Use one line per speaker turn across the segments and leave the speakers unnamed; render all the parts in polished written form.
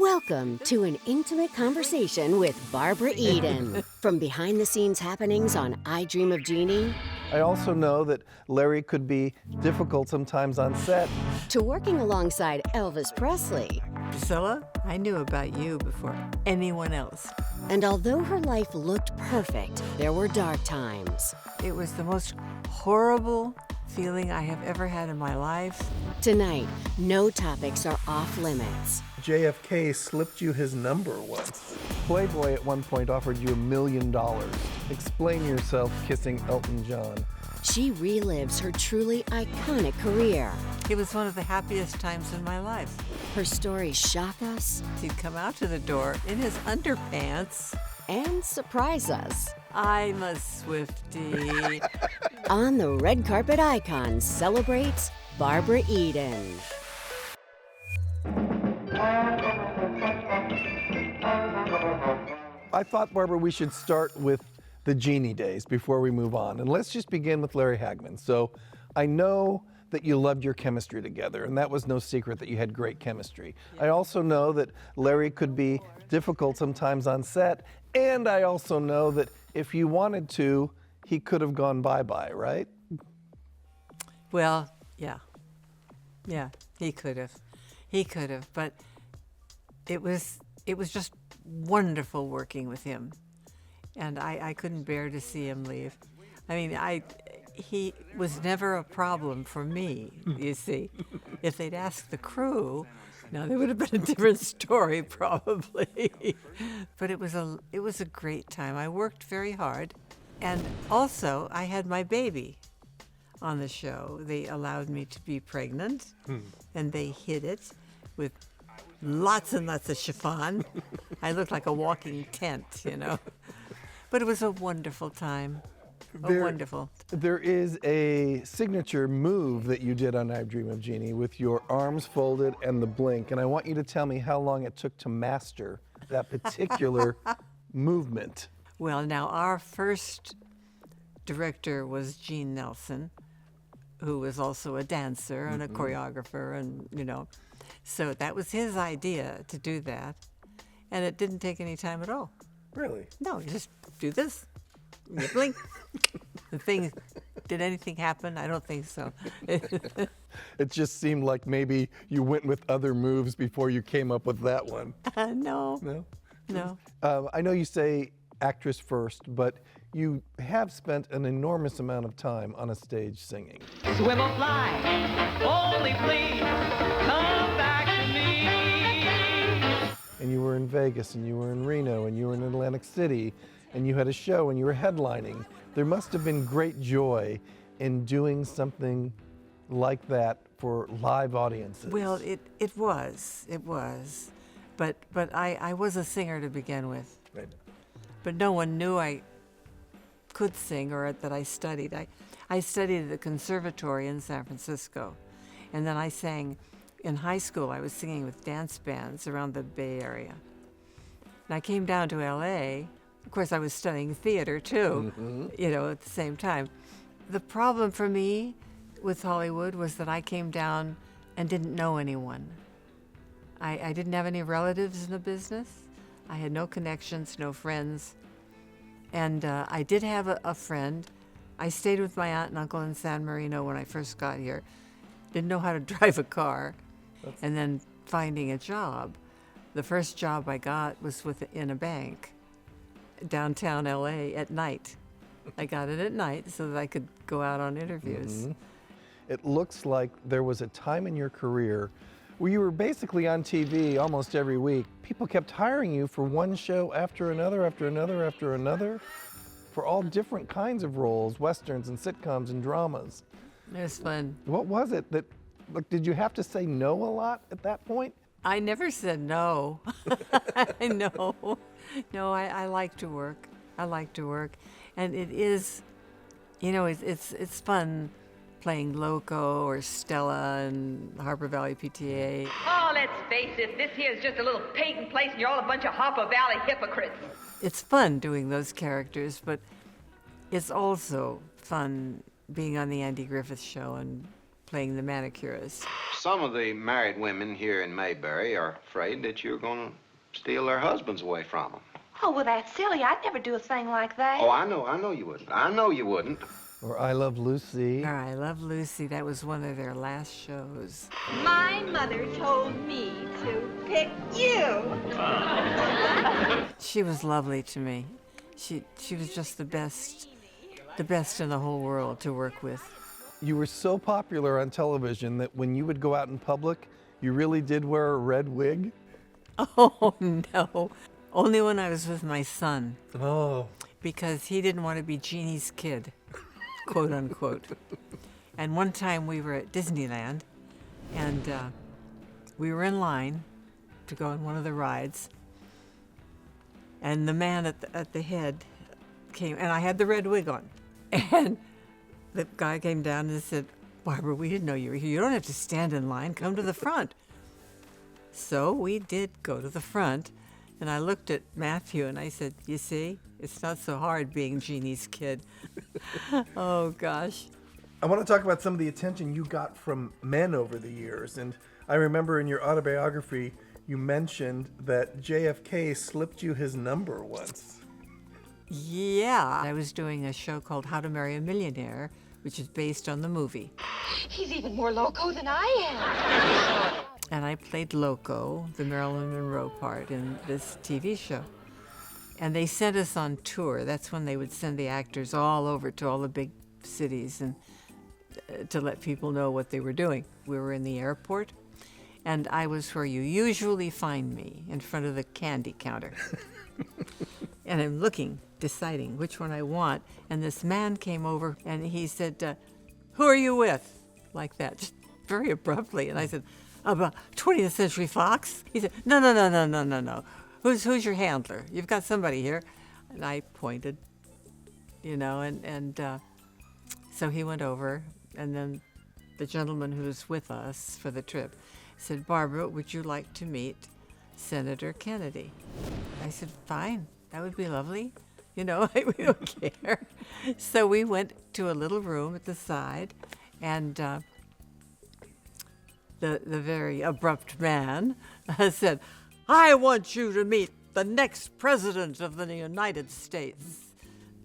Welcome to an intimate conversation with Barbara Eden. From behind-the-scenes happenings on I Dream of Jeannie,
I also know that Larry could be difficult sometimes on set.
to working alongside Elvis Presley.
Priscilla, I knew about you before anyone else.
And although her life looked perfect, there were dark times.
It was the most horrible feeling I have ever had in my life.
Tonight, no topics are off limits.
JFK slipped you his number once. Playboy at one point offered you $1 million. Explain yourself kissing Elton John.
She relives her truly iconic career.
It was one of the happiest times in my life.
Her stories shock us
He'd come out to the door in his underpants.
and surprise us.
I'm a Swiftie.
On the Red Carpet Icon celebrates Barbara Eden.
I thought, Barbara, we should start with the Genie days before we move on. And let's just begin with Larry Hagman. So I know that you loved your chemistry together, and that was no secret that you had great chemistry. I also know that Larry could be difficult sometimes on set, and I also know that if you wanted to, he could have gone bye-bye, right?
Well, yeah. Yeah, he could have. He could have, but it was just wonderful working with him. And I couldn't bear to see him leave. I mean, he was never a problem for me, you see. If they'd asked the crew, now there would have been a different story probably. But it was a great time. I worked very hard. And also, I had my baby on the show. They allowed me to be pregnant, and they hid it with lots and lots of chiffon. I looked like a walking tent, you know. But it was a wonderful time. Wonderful.
There is a signature move that you did on I Dream of Jeannie with your arms folded and the blink, and I want you to tell me how long it took to master that particular movement.
Well, now our first director was Gene Nelson, who was also a dancer and a choreographer, and you know, so that was his idea to do that, and it didn't take any time at all.
Really?
No, you just do this, you blink. The thing, did anything happen? I don't think so.
It just seemed like maybe you went with other moves before you came up with that one.
No.
No?
No.
I know you say actress first, but you have spent an enormous amount of time on a stage singing.
Swim or fly, only please come back to me.
And you were in Vegas, and you were in Reno, and you were in Atlantic City, and you had a show, and you were headlining. There must have been great joy in doing something like that for live audiences.
Well, it was. But I was a singer to begin with.
Right.
But no one knew I could sing or that I studied. I studied at the conservatory in San Francisco. And then I sang in high school. I was singing with dance bands around the Bay Area. And I came down to LA. Of course, I was studying theater too, you know, at the same time. The problem for me with Hollywood was that I came down and didn't know anyone. I didn't have any relatives in the business. I had no connections, no friends. And I did have a friend. I stayed with my aunt and uncle in San Marino when I first got here. Didn't know how to drive a car. And then finding a job. The first job I got was in a bank, downtown LA at night. I got it at night so that I could go out on interviews.
It looks like there was a time in your career where you were basically on TV almost every week. People kept hiring you for one show after another, after another, after another, for all different kinds of roles, westerns and sitcoms and dramas.
It was fun.
What was it that, like, did you have to say no a lot at that point?
I never said no. No. No, I like to work. I like to work. And it is, you know, it's fun playing Loco or Stella and Harper Valley PTA.
Oh, let's face it, this here is just a little pagan place and you're all a bunch of Harper Valley hypocrites.
It's fun doing those characters, but it's also fun being on the Andy Griffith Show and playing the manicurist.
Some of the married women here in Mayberry are afraid that you're going to steal their husbands away from them.
Oh, well, that's silly. I'd never do a thing like that.
Oh, I know you wouldn't. I know you wouldn't.
Or I Love Lucy.
I Love Lucy. That was one of their last shows.
My mother told me to pick you.
She was lovely to me. She was just the best in the whole world to work with.
You were so popular on television that when you would go out in public, you really did wear a red wig?
Oh, no. Only when I was with my son.
Oh.
Because he didn't want to be Genie's kid, quote unquote. And one time we were at Disneyland, and we were in line to go on one of the rides. And the man at the head came, and I had the red wig on. And the guy came down and said, "Barbara, we didn't know you were here. You don't have to stand in line. Come to the front." So we did go to the front, and I looked at Matthew and I said, "You see, it's not so hard being Genie's kid." Oh, gosh.
I want to talk about some of the attention you got from men over the years. And I remember in your autobiography, you mentioned that JFK slipped you his number once.
Yeah, I was doing a show called How to Marry a Millionaire, which is based on the movie.
He's even more loco than I am.
And I played Loco, the Marilyn Monroe part, in this TV show. And they sent us on tour. That's when they would send the actors all over to all the big cities and to let people know what they were doing. We were in the airport, and I was where you usually find me, in front of the candy counter. And I'm looking, deciding which one I want. And this man came over and he said, "Who are you with?" Like that, just very abruptly. And I said, "About 20th Century Fox." He said, No. Who's your handler? You've got somebody here. And I pointed, and so he went over. And then the gentleman who was with us for the trip said, "Barbara, would you like to meet Senator Kennedy?" I said, "Fine, that would be lovely. We don't care." So we went to a little room at the side, and the very abrupt man said, "I want you to meet the next president of the United States."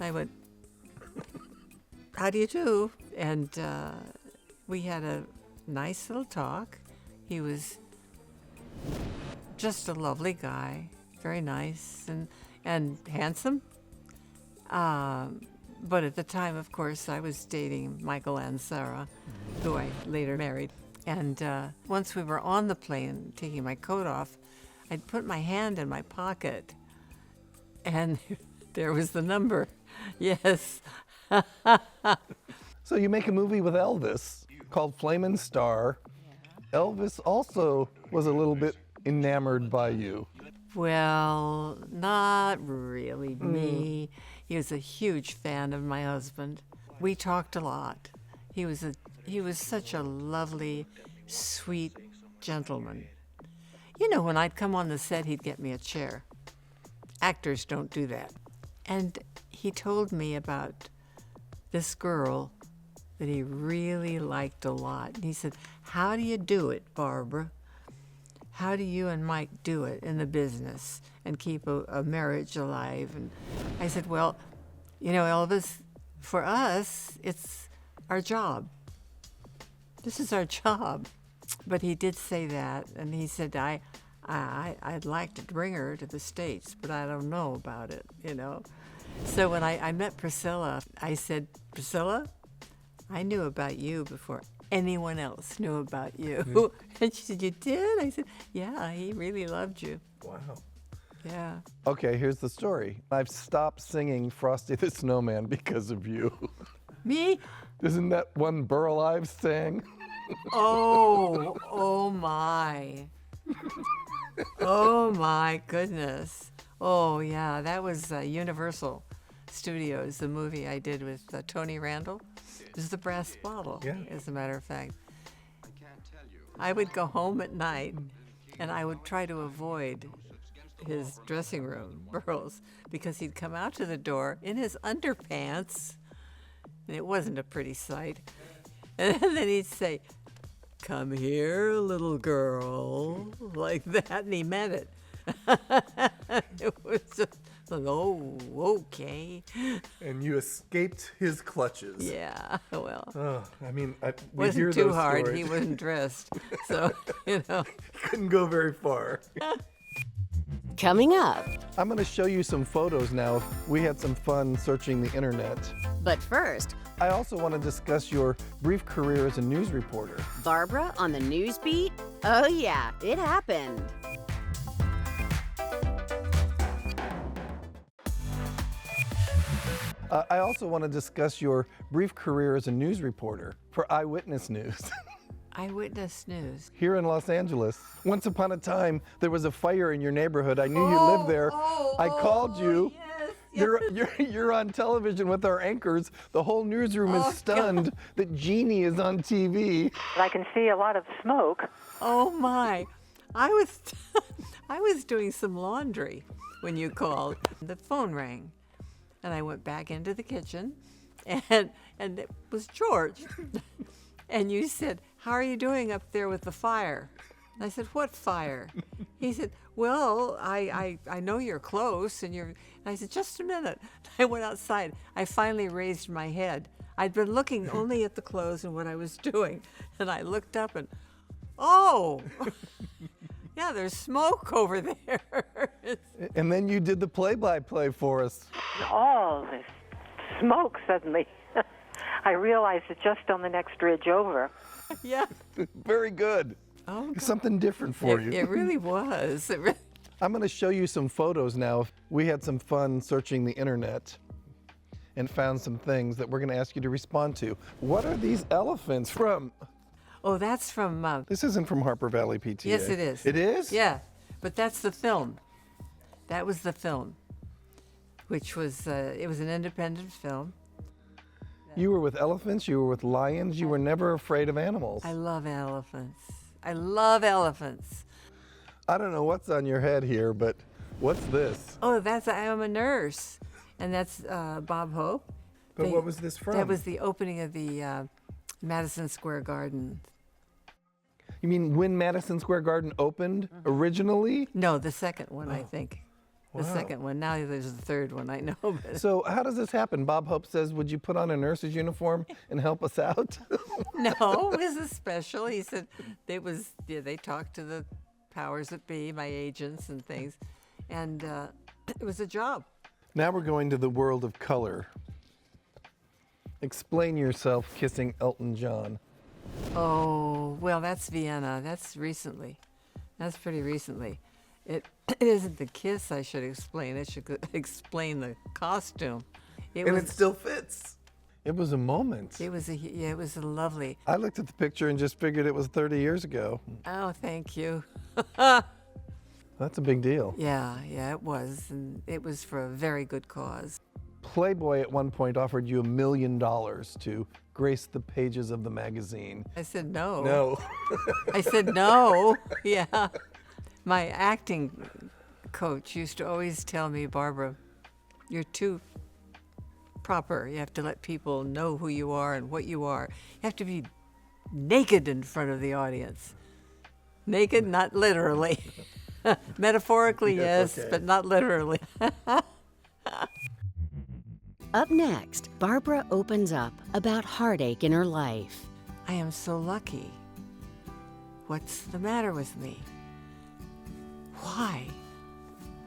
I went, "How do you do?" And we had a nice little talk. He was just a lovely guy, very nice and handsome. But at the time, of course, I was dating Michael and Sarah, who I later married. And once we were on the plane, taking my coat off, I'd put my hand in my pocket, and there was the number. Yes.
So you make a movie with Elvis called Flamin' Star. Elvis also was a little bit enamored by you.
Well, not really me. He was a huge fan of my husband. We talked a lot. He was such a lovely, sweet gentleman. When I'd come on the set, he'd get me a chair. Actors don't do that. And he told me about this girl that he really liked a lot. And he said, "How do you do it, Barbara? How do you and Mike do it in the business and keep a marriage alive?" And I said, "Well, Elvis, for us, it's our job. This is our job." But he did say that, and he said, I'd like to bring her to the States, but I don't know about it, So when I met Priscilla, I said, "Priscilla, I knew about you before anyone else knew about you." And she said, "You did?" I said, "Yeah, he really loved you."
Wow.
Yeah.
Okay, here's the story. I've stopped singing Frosty the Snowman because of you.
Me?
Isn't that one Burl Ives sang?
Oh my. Oh my goodness. Oh yeah, that was Universal Studios, the movie I did with Tony Randall. It was the Brass Bottle,
Yeah.
as a matter of fact. I would go home at night and I would try to avoid his dressing room, Burl's, because he'd come out to the door in his underpants, and it wasn't a pretty sight. And then he'd say, "Come here, little girl," like that, and he meant it. It was just like, oh, okay.
And you escaped his clutches.
Yeah, well,
Oh, I mean, we hear
wasn't too
those
hard.
stories.
He wasn't dressed, so, you know.
Couldn't go very far.
Coming up.
I'm going to show you some photos now. We had some fun searching the internet.
But first,
I also want to discuss your brief career as a news reporter.
Barbara on the news beat? Oh yeah, it happened.
I also want to discuss your brief career as a news reporter for Eyewitness News.
Eyewitness News.
Here in Los Angeles. Once upon a time, there was a fire in your neighborhood. I knew you lived there. I called you.
Yes.
You're on television with our anchors. The whole newsroom is stunned that Genie is on TV.
I can see a lot of smoke.
Oh my! I was doing some laundry when you called. The phone rang, and I went back into the kitchen, and it was George. And you said, "How are you doing up there with the fire?" And I said, "What fire?" He said, "Well, I know you're close, and you're." And I said, "Just a minute." I went outside. I finally raised my head. I'd been looking only at the clothes and what I was doing, and I looked up and, oh, yeah, there's smoke over there.
And then you did the play-by-play for us.
All this smoke suddenly. I realized it just on the next ridge over.
Yeah.
Very good.
Oh, God.
Something different for you.
It really was.
I'm going to show you some photos now. We had some fun searching the internet and found some things that we're going to ask you to respond to. What are these elephants from?
Oh, that's from.
This isn't from Harper Valley PTA.
Yes, it is.
It is?
Yeah, but that's the film. That was the film, which was, it was an independent film.
You were with elephants, you were with lions, you were never afraid of animals.
I love elephants. I love elephants.
I don't know what's on your head here, but what's this?
Oh, I am a nurse, and that's Bob Hope.
But what was this from?
That was the opening of the Madison Square Garden.
You mean when Madison Square Garden opened originally?
No, the second one, I think. The
Wow.
second one. Now there's the third one, I know. But
So how does this happen? Bob Hope says, would you put on a nurse's uniform and help us out?
no, it was a special. He said they talked to the powers that be, my agents and things, and it was a job.
Now we're going to the world of color. Explain yourself kissing Elton John.
Oh, well, that's Vienna. That's recently. That's pretty recently. It isn't the kiss I should explain. It should explain the costume.
It still fits. It was a moment.
It was a lovely.
I looked at the picture and just figured it was 30 years ago.
Oh, thank you.
That's a big deal.
Yeah, it was, and it was for a very good cause.
Playboy at one point offered you $1 million to grace the pages of the magazine.
I said no.
No.
I said no. Yeah. My acting coach used to always tell me, "Barbara, you're too proper. You have to let people know who you are and what you are. You have to be naked in front of the audience. Naked, not literally. Metaphorically, yes,
okay.
but not literally."
Up next, Barbara opens up about heartache in her life.
I am so lucky. What's the matter with me? Why?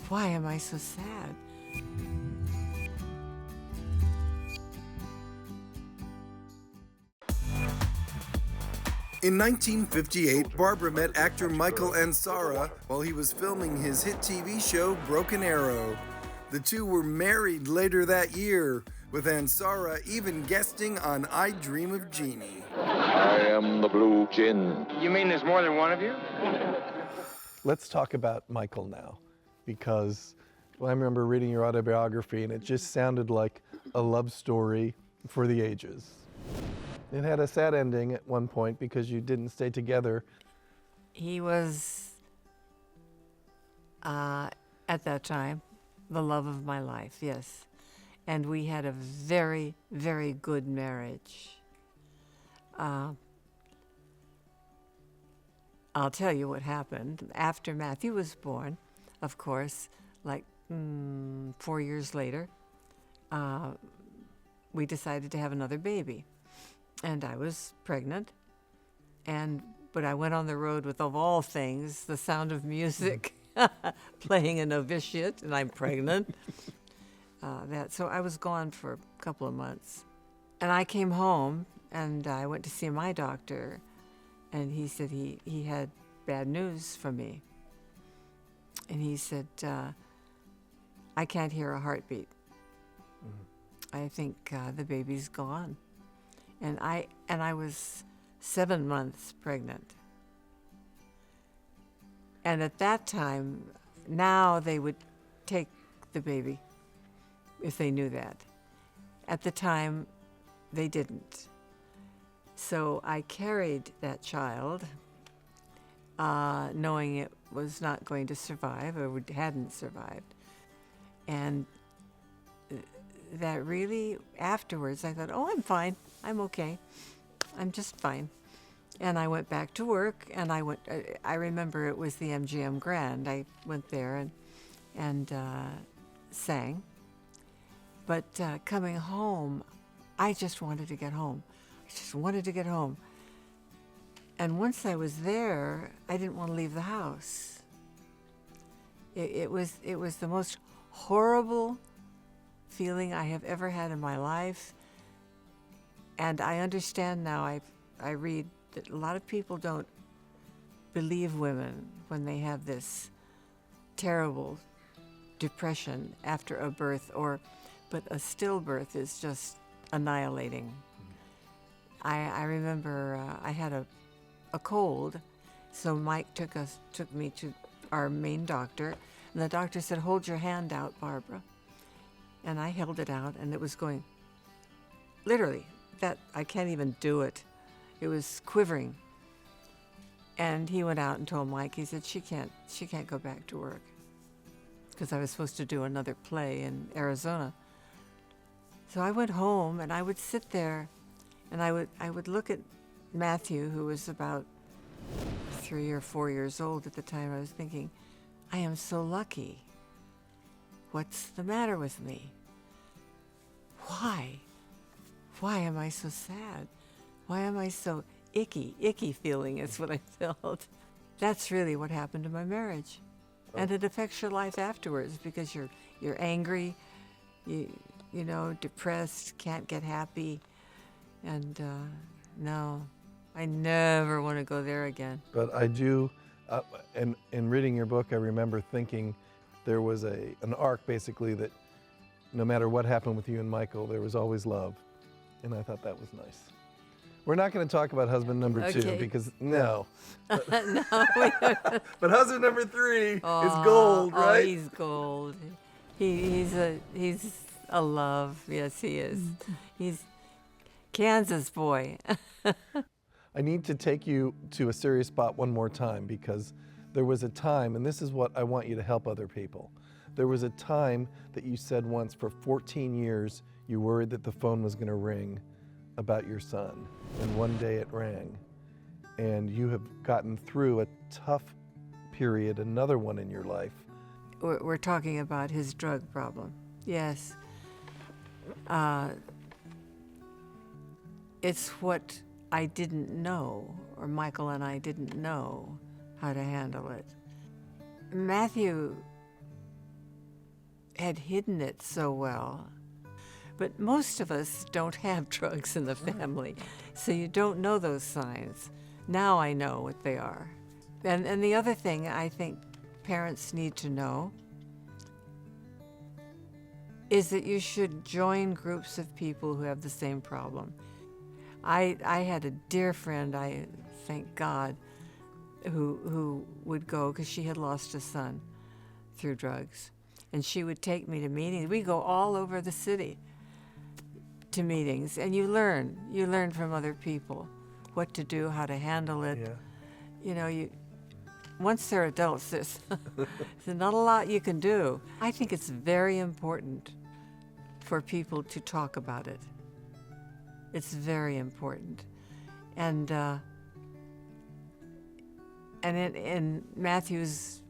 Why am I so sad?
In 1958, Barbara met actor Michael Ansara while he was filming his hit TV show Broken Arrow. The two were married later that year, with Ansara even guesting on I Dream of Jeannie.
I am the blue gin.
You mean there's more than one of you?
Let's talk about Michael now, because I remember reading your autobiography and it just sounded like a love story for the ages. It had a sad ending at one point because you didn't stay together.
He was, at that time, the love of my life, yes. And we had a very, very good marriage. I'll tell you what happened. After Matthew was born, of course, like 4 years later, we decided to have another baby. And I was pregnant. But I went on the road with, of all things, The Sound of Music, playing a novitiate, and I'm pregnant. So I was gone for a couple of months. And I came home, and I went to see my doctor, and he said he had bad news for me. And he said, I can't hear a heartbeat. I think the baby's gone. And I was 7 months pregnant. And at that time, now they would take the baby if they knew that. At the time, they didn't. So I carried that child, knowing it was not going to survive or hadn't survived. And that really, afterwards, I thought, oh, I'm fine. I'm okay. I'm just fine. And I went back to work, and I remember it was the MGM Grand. I went there and sang. But coming home, I just wanted to get home. I just wanted to get home. And once I was there, I didn't want to leave the house. It was the most horrible feeling I have ever had in my life. And I understand now, I read that a lot of people don't believe women when they have this terrible depression after a birth, but a stillbirth is just annihilating. I remember I had a cold, so Mike took me to our main doctor, and the doctor said, "Hold your hand out, Barbara." And I held it out, and it was going, literally, that I can't even do it. It was quivering. And he went out and told Mike, he said, she can't go back to work, because I was supposed to do another play in Arizona. So I went home, and I would sit there, and I would look at Matthew, who was about 3 or 4 years old at the time. I was thinking, I am so lucky. What's the matter with me? Why? Why am I so sad? Why am I so icky? Icky feeling is what I felt. That's really what happened to my marriage. And it affects your life afterwards, because you're angry, you know, depressed, can't get happy. And no, I never want to go there again.
But I do, in reading your book, I remember thinking there was an arc, basically, that no matter what happened with you and Michael, there was always love. And I thought that was nice. We're not going to talk about husband number 2, because no.
No,
But husband number 3 is gold, right?
Oh, he's gold. He's a love. Yes, he is. He's Kansas boy.
I need to take you to a serious spot one more time, because there was a time, and this is what I want you to help other people. There was a time that you said once, for 14 years, you worried that the phone was going to ring about your son. And one day it rang. And you have gotten through a tough period, another one in your life.
We're talking about his drug problem. Yes. It's what I didn't know, or Michael and I didn't know how to handle it. Matthew had hidden it so well. But most of us don't have drugs in the family, so you don't know those signs. Now I know what they are. And the other thing I think parents need to know is that you should join groups of people who have the same problem. I had a dear friend, I thank God, who would go because she had lost a son through drugs. And she would take me to meetings. We go all over the city to meetings, and you learn from other people what to do, how to handle it.
Yeah.
You know, once they're adults, there's not a lot you can do. I think it's very important for people to talk about it. It's very important. And in Matthew's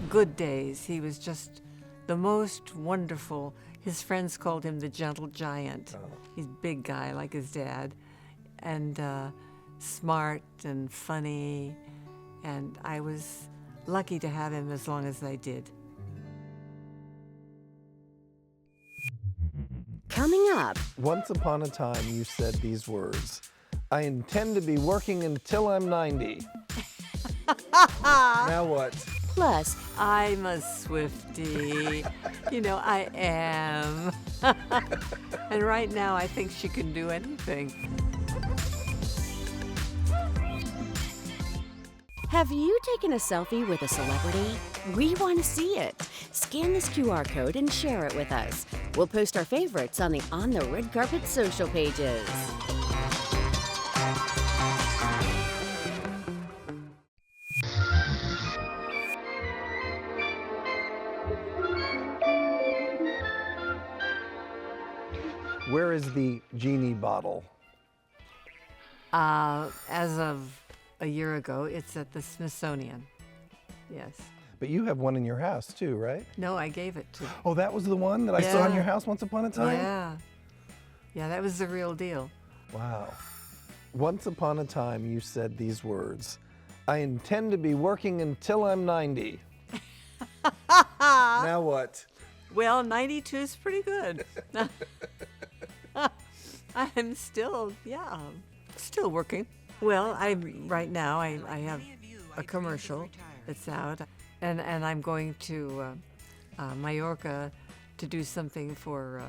good days, he was just the most wonderful. His friends called him the gentle giant. He's a big guy like his dad, and smart and funny, and I was lucky to have him as long as I did.
Coming up,
Once upon a time, you said these words. I intend to be working until I'm 90. Now what?
Plus, I'm a Swiftie. You know, I am. And right now, I think she can do anything.
have you taken a selfie with a celebrity? We want to see it. Scan this QR code and share it with us. We'll post our favorites on the Red Carpet social pages.
Where is the Genie bottle?
As of a year ago, it's at the Smithsonian. Yes.
But you have one in your house too, right?
No, I gave it to.
Oh, that was the one that I saw in your house once upon a time?
Yeah. Yeah, that was the real deal.
Wow. Once upon a time, you said these words. I intend to be working until I'm 90. Now what?
Well, 92 is pretty good. I'm still working. Well, right now I have a commercial that's out, and I'm going to Mallorca to do something for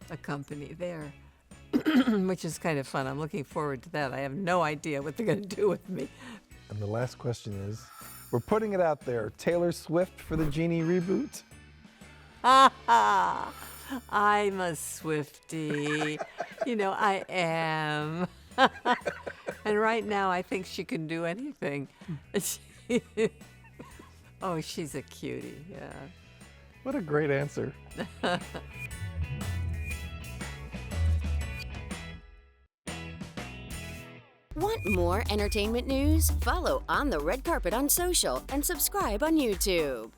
a company there, which is kind of fun. I'm looking forward to that. I have no idea what they're going to do with me.
And the last question is, we're putting it out there, Taylor Swift for the Genie reboot?
I'm a Swiftie. You know, I am. And right now, I think she can do anything. Oh, she's a cutie, yeah.
What a great answer.
Want more entertainment news? Follow On the Red Carpet on social and subscribe on YouTube.